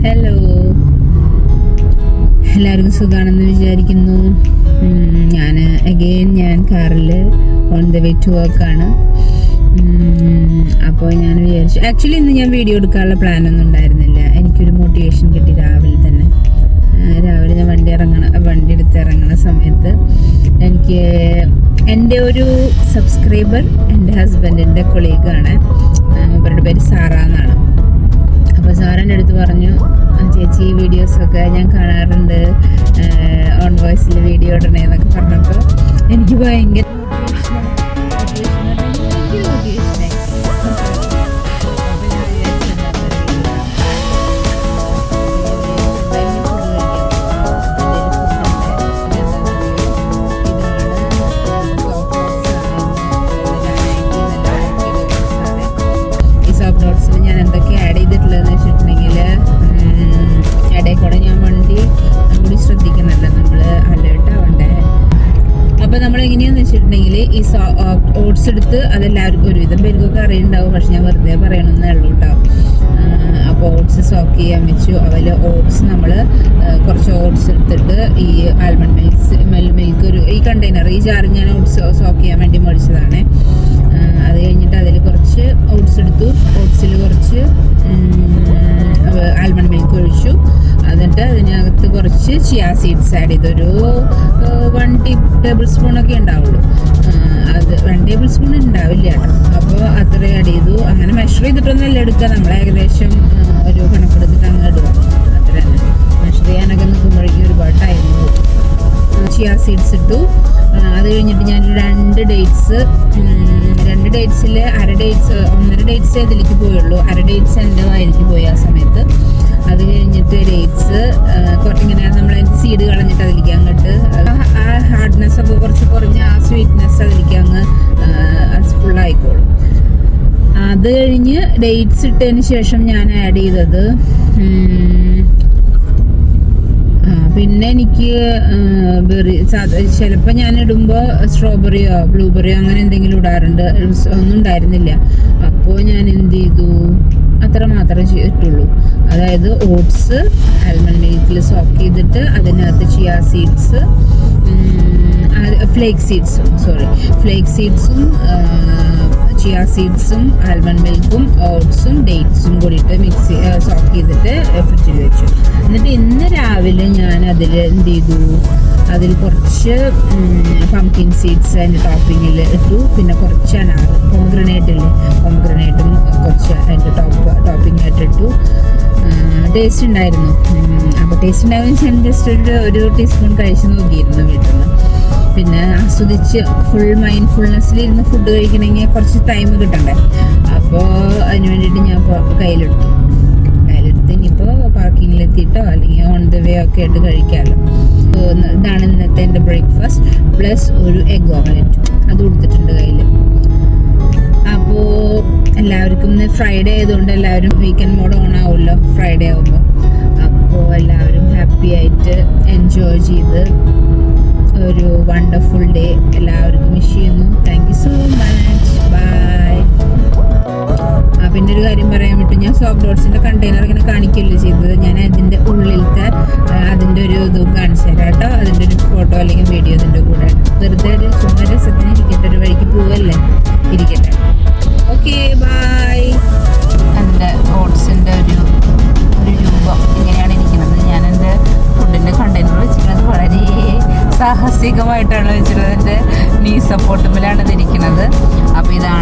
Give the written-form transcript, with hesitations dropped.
Hello, എല്ലാവർക്കും സുഖമാണെന്ന് വിചാരിക്കുന്നു. ഞാൻ കാറിൽ ഓൺ ദ വേ ടു വർക്കാണ്. അപ്പോൾ ഞാൻ വിചാരിച്ചു, ആക്ച്വലി ഇന്ന് ഞാൻ വീഡിയോ എടുക്കാനുള്ള പ്ലാനൊന്നും ഉണ്ടായിരുന്നില്ല. എനിക്കൊരു മോട്ടിവേഷൻ കിട്ടി രാവിലെ തന്നെ. രാവിലെ ഞാൻ വണ്ടി എടുത്ത് ഇറങ്ങുന്ന സമയത്ത് എനിക്ക് എൻ്റെ ഒരു സബ്സ്ക്രൈബർ എൻ്റെ ഹസ്ബൻഡിൻ്റെ കൊളീഗാണ്. അവരുടെ പേര് സാറ എന്നാണ്. അപ്പോൾ സാറിൻ്റെ അടുത്ത് പറഞ്ഞു, ചേച്ചി വീഡിയോസൊക്കെ ഞാൻ കാണാറുണ്ട്, ഓൺ വോയിസിൽ വീഡിയോ ഇടണേ എന്നൊക്കെ പറഞ്ഞപ്പോൾ എനിക്ക് ഭയങ്കര ഞാൻ എന്തൊക്കെ ആഡ് ചെയ്തിട്ടുള്ളതെന്ന് വെച്ചിട്ടുണ്ടെങ്കിൽ, ഇടയിൽ കൂടെ ഞാൻ വണ്ടി കൂടി ശ്രദ്ധിക്കണമല്ലോ, നമ്മൾ അലേർട്ട് ആവണ്ടേ. അപ്പോൾ നമ്മൾ എങ്ങനെയാണെന്ന് വെച്ചിട്ടുണ്ടെങ്കിൽ, ഈ ഓട്സ് എടുത്ത് അതെല്ലാവർക്കും ഒരുവിധം പേർക്കൊക്കെ അറിയുന്നുണ്ടാവും, പക്ഷെ ഞാൻ വെറുതെ പറയണമെന്നേ ഉള്ളൂ കേട്ടോ. അപ്പോൾ ഓട്സ് സോക്ക് ചെയ്യാൻ വെച്ചു. അതിൽ ഓട്സ് നമ്മൾ കുറച്ച് ഓട്സ് എടുത്തിട്ട് ഈ ആൽമണ്ട് മിൽക്ക് ഈ കണ്ടെയ്നർ, ഈ ജാറിൽ ഞാൻ ഓട്സ് സോക്ക് ചെയ്യാൻ വേണ്ടി മേടിച്ചതാണ്. അത് കഴിഞ്ഞിട്ട് അതിൽ കുറച്ച് ഓട്സ് എടുത്തു. ഓട്സിൽ കുറച്ച് ആൽമണ്ട് മിൽക്ക് ഒഴിച്ചു. എന്നിട്ട് അതിനകത്ത് കുറച്ച് ചിയാ സീഡ്സ് ആഡ് ചെയ്തൊരു 1 ടേബിൾ സ്പൂണൊക്കെ ഉണ്ടാവുള്ളൂ. അത് 1 ടേബിൾ സ്പൂൺ ഉണ്ടാവില്ല കേട്ടോ. അപ്പോൾ അത്ര ആഡ് ചെയ്തു. അങ്ങനെ മെഷർ ചെയ്തിട്ടൊന്നുമല്ല എടുക്കുക, നമ്മൾ ഏകദേശം ഒരു കണക്കെടുത്തിട്ട് അങ്ങ് ഇടുക. അത്ര തന്നെ. മെഷർ ചെയ്യാനൊക്കെ നിൽക്കുമ്പോഴേക്കും ഒരുപാട് ടൈം പോകും. ചിയാ സീഡ്സ് ഇട്ടു. അത് കഴിഞ്ഞിട്ട് ഞാൻ 2 ഡേറ്റ്സ്, 2 ഡേറ്റ്സിൽ 1/2 ഡേറ്റ്സ് ഇതിലേക്ക് പോയുള്ളൂ. 1/2 ഡേറ്റ്സ് എൻ്റെ വായിലേക്ക് പോയി ആ സമയത്ത്. അത് കഴിഞ്ഞിട്ട് ഡേറ്റ്സ് ഇങ്ങനെ നമ്മൾ അതിൻ്റെ സീഡ് കളഞ്ഞിട്ട് അതിലേക്ക് അങ്ങോട്ട് ആ ഹാർഡ്നെസ് ഒക്കെ കുറച്ച് കുറഞ്ഞ് ആ സ്വീറ്റ്നെസ് അതിലേക്ക് അങ്ങ് ഫുള്ളായിക്കോളും. അത് കഴിഞ്ഞ് ഡേറ്റ്സ് ഇട്ടതിന് ശേഷം ഞാൻ ആഡ് ചെയ്തത് പിന്നെ എനിക്ക് ചിലപ്പോൾ ഞാൻ ഇടുമ്പോൾ സ്ട്രോബെറിയോ ബ്ലൂബെറിയോ അങ്ങനെ എന്തെങ്കിലും ഇടാറുണ്ട്. ഒന്നും ഉണ്ടായിരുന്നില്ല. അപ്പോൾ ഞാൻ എന്ത് ചെയ്തു, അത്ര മാത്രമേ ഇട്ടുള്ളൂ. അതായത് ഓട്സ് ആൽമണ്ട് മിൽക്കിൽ സോക്ക് ചെയ്തിട്ട് അതിനകത്ത് ചിയാ സീഡ്സ്, ഫ്ലേക്ക് സീഡ്സും ചിയാ സീഡ്സും ആൽമണ്ട് മിൽക്കും ഓട്സും ഡേറ്റ്സും കൂടിയിട്ട് സോക്ക് ചെയ്തിട്ട് ഫ്രിഡ്ജിൽ വെച്ചു. എന്നിട്ട് ഇന്ന് രാവിലെ ഞാൻ അതിൽ എന്ത് ചെയ്തു, അതിൽ കുറച്ച് പംകിൻ സീഡ്സ് അതിൻ്റെ ടോപ്പിങ്ങിൽ ഇട്ടു. പിന്നെ കുറച്ച് പൊമഗ്രനേറ്റും കുറച്ച് അതിൻ്റെ ടോപ്പിംഗ് ആയിട്ട് ഇട്ടു. ടേസ്റ്റ് ഉണ്ടായിരുന്നു. അപ്പോൾ ടേസ്റ്റ് ഉണ്ടാകുന്ന ഞാൻ ജസ്റ്റ് ഒരു ടീസ്പൂൺ കഴിച്ച് നോക്കിയിരുന്നു വീട്ടിൽ നിന്ന്. പിന്നെ ആസ്വദിച്ച് ഫുൾ മൈൻഡ്ഫുൾനെസ്സിലിരുന്ന് ഫുഡ് കഴിക്കണമെങ്കിൽ കുറച്ച് ടൈം കിട്ടണ്ടേ. അപ്പോൾ അതിന് വേണ്ടിയിട്ട് ഞാൻ കയ്യിലെടുത്ത് ഇനിയിപ്പോൾ പാർക്കിങ്ങിലെത്തിയിട്ടോ അല്ലെങ്കിൽ ഓൺ ദ വേ ഒക്കെ ആയിട്ട് കഴിക്കാമല്ലോ. ഇതാണ് ഇന്നത്തെ എൻ്റെ ബ്രേക്ക്ഫാസ്റ്റ്. പ്ലസ് ഒരു എഗ് ഓംലെറ്റ് അത് കൊടുത്തിട്ടുണ്ട് കയ്യിൽ. അപ്പോൾ എല്ലാവർക്കും ഫ്രൈഡേ ആയതുകൊണ്ട് എല്ലാവരും വീക്കെൻഡ് മോഡ് ഓൺ ആവുമല്ലോ ഫ്രൈഡേ ആകുമ്പോൾ. അപ്പോൾ എല്ലാവരും ഹാപ്പി ആയിട്ട് എൻജോയ് ചെയ്ത് ഒരു വണ്ടർഫുൾ ഡേ എല്ലാവർക്കും വിഷ് ചെയ്യുന്നു. Thank you so much. Bye. പിന്നെ ഒരു കാര്യം പറയാൻ വിട്ടു, ഞാൻ സോപ്പ് ഡോട്ട്സിൻ്റെ കണ്ടെയ്നർ ഇങ്ങനെ കാണിക്കുകയല്ലേ ചെയ്തത്. ഞാൻ അതിൻ്റെ ഉള്ളിലത്തെ അതിൻ്റെ ഒരു ഇതും കാണിച്ചു തരാം കേട്ടോ. അതിൻ്റെ ഒരു ഫോട്ടോ അല്ലെങ്കിൽ വീഡിയോ അതിൻ്റെ കൂടെ. വെറുതെ ഒരു ചുമ്മാ രസത്തിന് ഇരിക്കട്ടെ, ഒരു വഴിക്ക് പോവല്ലേ, ഇരിക്കട്ടെ. Okay, bye. എൻ്റെ ഓട്സിൻ്റെ ഒരു രൂപം ഇങ്ങനെയാണ് ഇരിക്കുന്നത്. ഞാൻ എൻ്റെ ഫുഡിൻ്റെ കണ്ടെയ്നർ വെച്ചിരുന്നത് വളരെ സാഹസികമായിട്ടാണ് വെച്ചിട്ടുള്ളത്. എൻ്റെ നീ സപ്പോർട്ടുമ്പിലാണ് ഇതിരിക്കുന്നത്. അപ്പോൾ ഇതാണ്